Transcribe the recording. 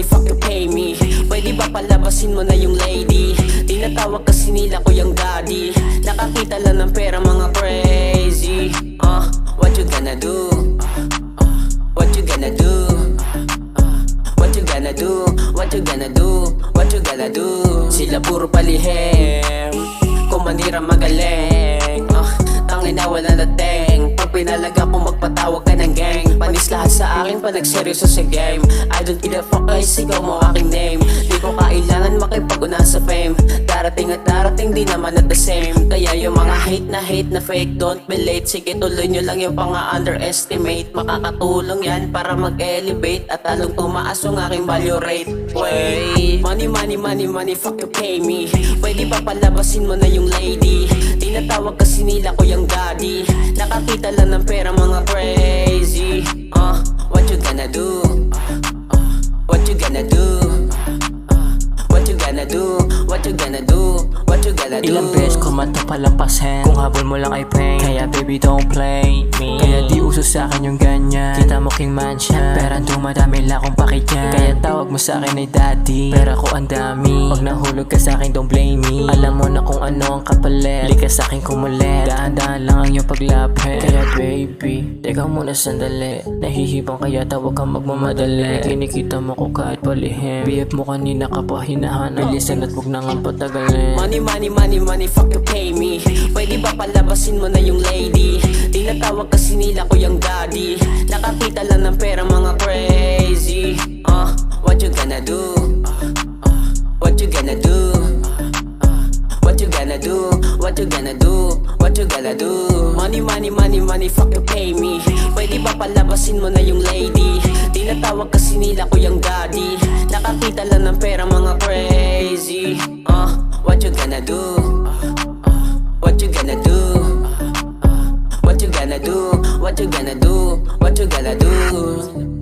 money, fuck you pay me. Pwede ba palabasin mo na yung lady? Tinatawag kasi nila ko yung daddy. Nakakita lang ng pera mga crazy. What you gonna do? What you gonna do? What you gonna do? What you gonna do? What you gonna do? Sila puro palihim, kung manira magaling. Tangin na wala dating. Pag pinalaga ko magpatawag ka ng gang. Panis lahat sa akin pa nagseryoso sa game. I don't give a fuck ay sigaw mo aking name. Di ko kailangan makipag-una sa fame. Darating at darating di naman at the same. Kaya yung mga hate na fake, don't be late. Sige tuloy nyo lang yung pang-underestimate. Makakatulong yan para mag-elevate at talong tumaas yung aking value rate. Wait, money, money, money, money, fuck you pay me. Pwede ba palabasin mo na yung lady? Tinatawag kasi nila ko yung daddy. Nakakita lang ng pera mga crazy. What you gonna do? What you gonna do? What you gonna do? What you gonna do? What you gonna do? Ilang beses ko man to palampasin. Kung habol mo lang ay pain. Kaya baby don't play me. Kaya di uso sa akin yung ganyan. Kita mo king mansion, pero dumadami lang akong pakidyan. Kaya tawag mo sa akin ay daddy, pero ako ang dami. Pag nahulog ka sa akin don't blame me. Alam mo na kung ano ang kapalit. Lika sa akin kumulit. Dahan-dahan lang ang iyong paglapit. Kaya baby, teka muna sandali. Nahihibang kaya tawag kang magmamadali. Kinikita mo ko kahit palihim. BF mo kanina ka pa hinahanap. Bilisan at huwag na nga patagalin. Money, money, money, money, fuck you pay me. Pwede ba palabasin mo na yung lady? Tinatawag kasi nila ko yung daddy. Nakakita lang ng pera mga crazy. What you gonna do? What you gonna do? What you gonna do? What you gonna do? What you gonna do? Money, money, money, money, fuck you pay me. Pwede ba palabasin mo na yung lady? Tinatawag kasi nila ko yung daddy. Nakakita lang ng pera mga crazy. What you gonna do? What you gonna do? What you gonna do? What you gonna do? What you gonna do?